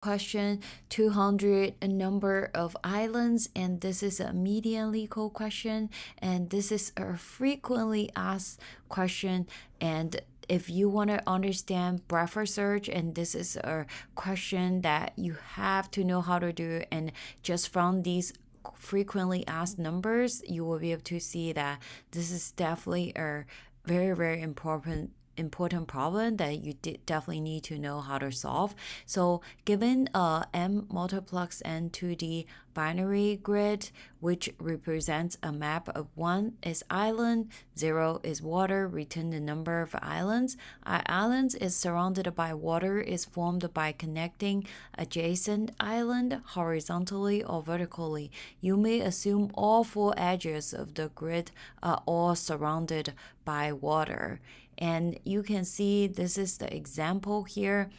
question 200 a number of islands, and this is a median LEETCODE question, and this is a frequently asked question. And if you want to understand breadth search, and this is a question that you have to know how to do, and just from these frequently asked numbers, you will be able to see that this is definitely a very important problem that you definitely need to know how to solve. So given M multiplex n to the binary grid, which represents a map of 1 is island, 0 is water, return the number of islands. Islands is surrounded by water is formed by connecting adjacent island horizontally or vertically. You may assume all 4 edges of the grid are all surrounded by water. And you can see this is the example here.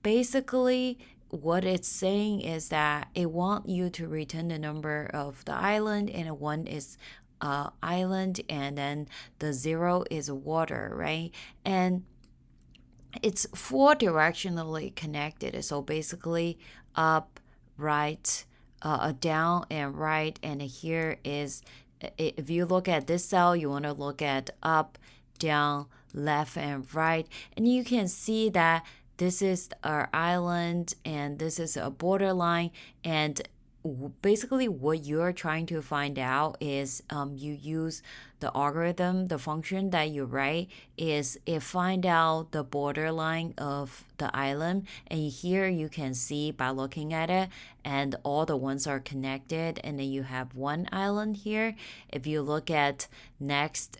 Basically, what it's saying is that it wants you to return the number of the island, and 1 is island, and then the 0 is water, right? And it's 4 directionally connected. So basically, up, right, down, and right. And here is, if you look at this cell, you want to look at up, down, left, and right. And you can see that this is our island and this is a borderline. And basically what you're trying to find out is you use the algorithm, the function that you write is it find out the borderline of the island. And here you can see by looking at it, and all the ones are connected, and then you have one island here. If you look at next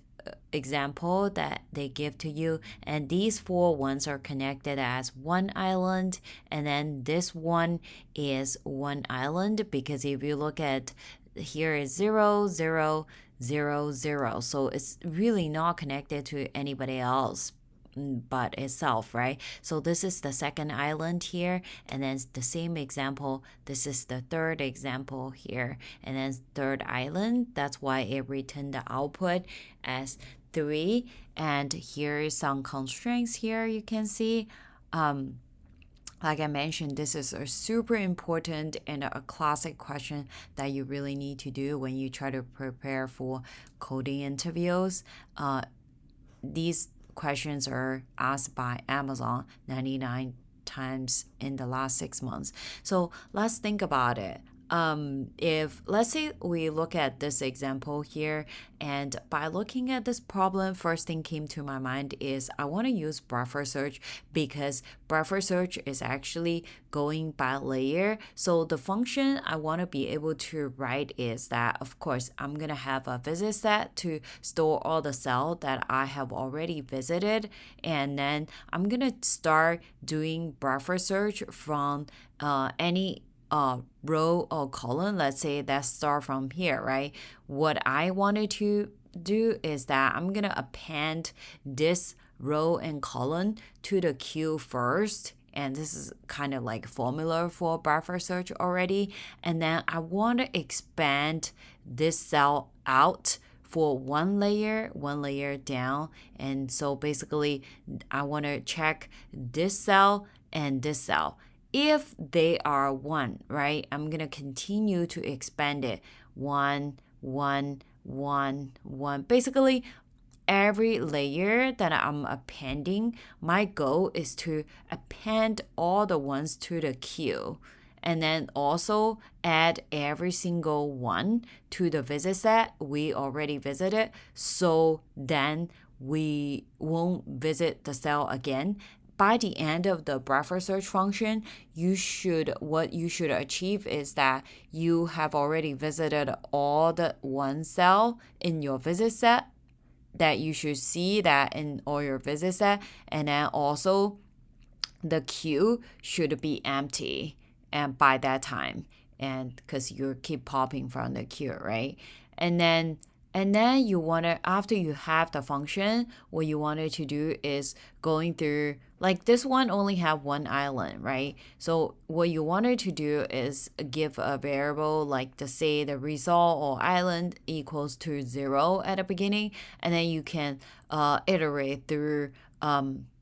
example that they give to you, and these 4 ones are connected as one island, and then this one is one island, because if you look at here is 0 0 0 0, so it's really not connected to anybody else but itself, right? So this is the second island here, and then the same example, this is the third example here, and then third island. That's why it returned the output as 3. And here is some constraints here you can see. Like I mentioned, this is a super important and a classic question that you really need to do when you try to prepare for coding interviews. These questions are asked by Amazon 99 times in the last 6 months. So let's think about it. If let's say we look at this example here, and by looking at this problem, first thing came to my mind is I want to use breadth search, because breadth search is actually going by layer. So the function I want to be able to write is that, of course, I'm going to have a visit set to store all the cells that I have already visited, and then I'm going to start doing breadth search from any row or column. Let's say that start from here, right? What I wanted to do is that I'm gonna append this row and column to the queue first, and this is kind of like formula for breadth search already. And then I want to expand this cell out for one layer down. And so basically I want to check this cell and this cell. If they are 1, right, I'm going to continue to expand it. 1, 1, 1, 1. Basically, every layer that I'm appending, my goal is to append all the ones to the queue. And then also add every single one to the visit set we already visited. So then we won't visit the cell again. By the end of the breadth search function, what you should achieve is that you have already visited all the one cell in your visit set, that you should see that in all your visit set, and then also the queue should be empty and by that time, and because you keep popping from the queue, right? And then you want to, after you have the function, what you wanted to do is going through, like this one only have one island, right? So what you wanted to do is give a variable, like to say the result or island equals to 0 at the beginning, and then you can iterate through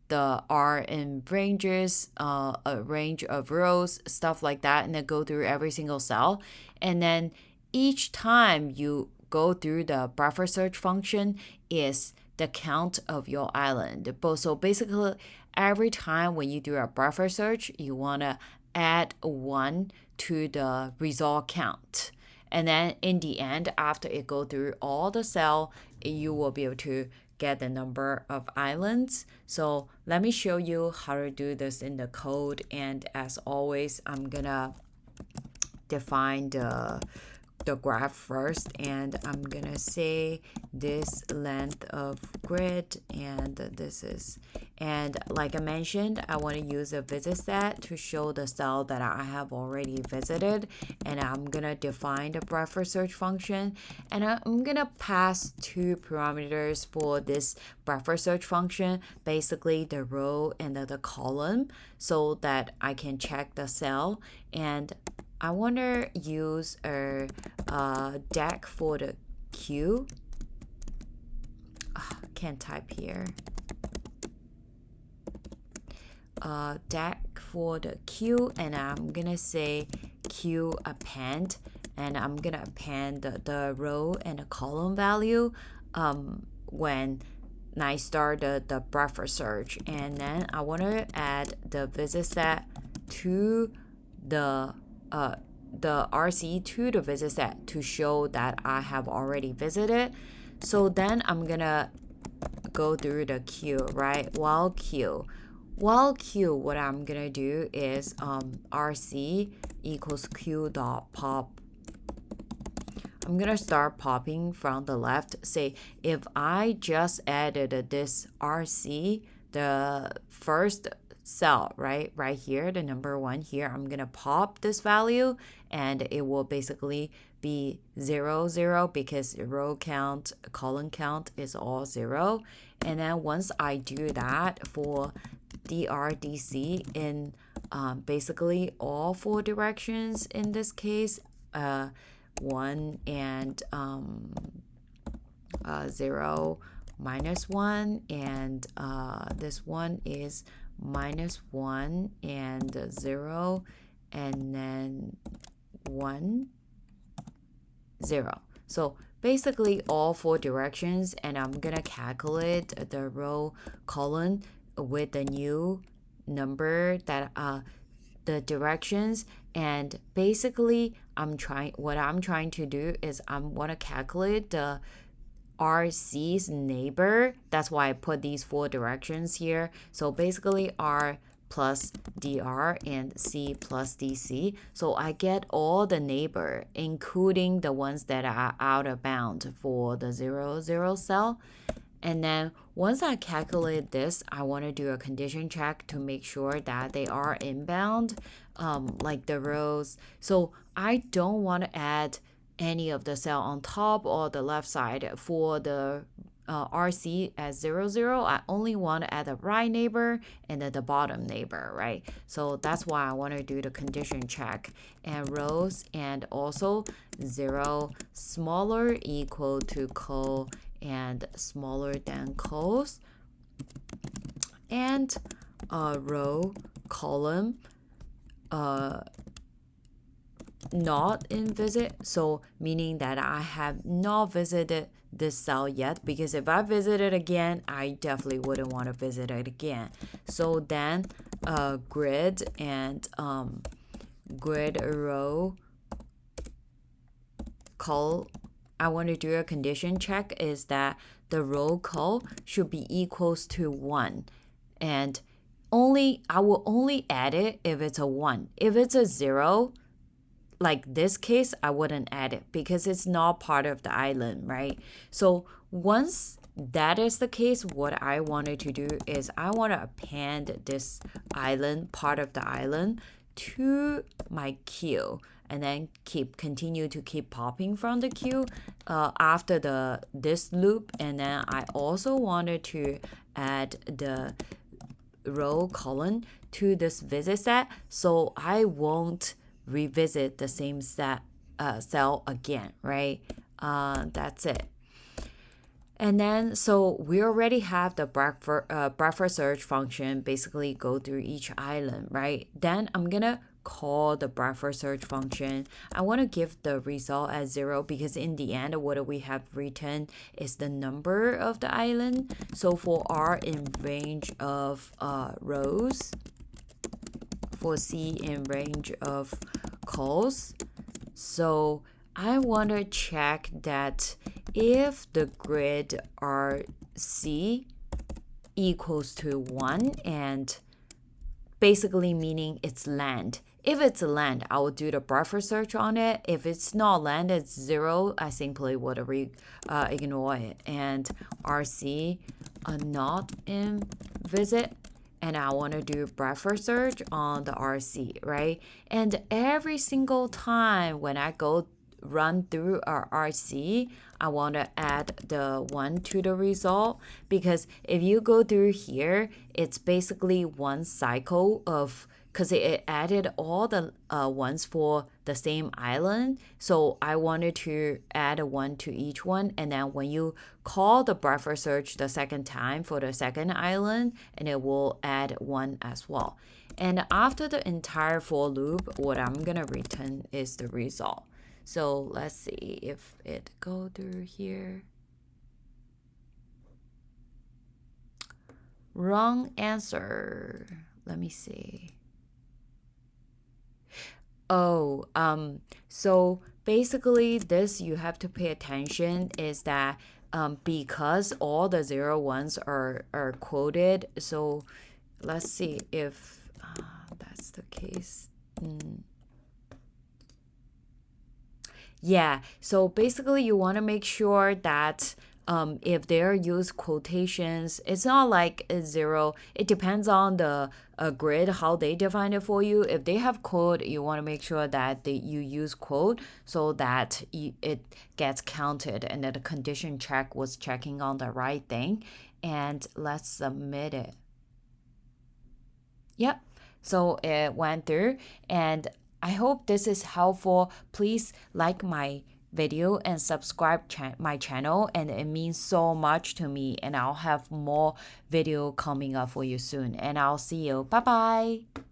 the are in ranges, a range of rows, stuff like that, and then go through every single cell. And then each time you go through the buffer search function is the count of your island. So basically, every time when you do a buffer search, you want to add 1 to the result count. And then in the end, after it go through all the cell, you will be able to get the number of islands. So let me show you how to do this in the code. And as always, I'm gonna define the graph first, and I'm gonna say this length of grid, and this is, and like I mentioned, I want to use a visit set to show the cell that I have already visited, and I'm gonna define the buffer search function, and I'm gonna pass 2 parameters for this buffer search function, basically the row and the column, so that I can check the cell. And I want to use a deck for the queue. Can't type here. Deck for the queue, and I'm gonna say queue append, and I'm gonna append the row and the column value when I start the buffer search. And then I want to add the visit set to the RC to the visit set to show that I have already visited. So then I'm gonna go through the queue, right? While queue, what I'm gonna do is RC equals queue dot pop. I'm gonna start popping from the left. Say if I just added this RC, the first cell, right here, the number 1 here, I'm gonna pop this value, and it will basically be 0 0 because row count, column count is all 0. And then once I do that for DRDC in basically all 4 directions, in this case 1 and 0 minus 1, and this one is -1 and 0, and then 1 0. So basically all 4 directions, and I'm gonna calculate the row column with the new number that the directions. And basically what I'm trying to do is I want to calculate the RC's neighbor. That's why I put these 4 directions here. So basically R plus DR and C plus DC. So I get all the neighbor, including the ones that are out of bound for the 0 0 cell. And then once I calculate this, I want to do a condition check to make sure that they are inbound, like the rows. So I don't want to add any of the cell on top or the left side for the RC as 0 0. I only want to add the right neighbor and then the bottom neighbor, right? So that's why I want to do the condition check, and rows, and also 0 smaller equal to col and smaller than cols, and row column not in visit, so meaning that I have not visited this cell yet, because if I visit it again, I definitely wouldn't want to visit it again. So then grid and grid row col, I want to do a condition check is that the row col should be equals to 1, and I will only add it if it's a 1. If it's a 0, like this case, I wouldn't add it because it's not part of the island, right? So once that is the case, what I wanted to do is I want to append this island, part of the island, to my queue, and then continue to keep popping from the queue after this loop. And then I also wanted to add the row column to this visit set, so I won't revisit the same cell again, right? That's it. And then, so we already have the buffer search function basically go through each island, right? Then I'm gonna call the buffer search function. I want to give the result as 0 because in the end, what we have written is the number of the island. So for R in range of rows, for C in range of calls. So I want to check that if the grid RC equals to 1 and basically meaning it's land. If it's land, I will do the buffer search on it. If it's not land, it's 0. I simply would ignore it. And RC not in visit. And I want to do buffer search on the RC, right? And every single time when I go run through our RC, I want to add the 1 to the result because if you go through here, it's basically one cycle of because it added all the ones for the same island. So I wanted to add a 1 to each one. And then when you call the buffer search the second time for the second island, and it will add 1 as well. And after the entire for loop, what I'm going to return is the result. So let's see if it go through here. Wrong answer. Let me see. Oh, so basically this you have to pay attention is that because all the 0 ones are quoted, so let's see if that's the case. Yeah, so basically you want to make sure that if they're used quotations, it's not like a 0. It depends on the grid, how they define it for you. If they have quote, you want to make sure that you use quote so that it gets counted and that the condition check was checking on the right thing. And let's submit it. Yep, so it went through, and I hope this is helpful. Please like my video and subscribe my channel, and it means so much to me, and I'll have more video coming up for you soon, and I'll see you. Bye bye.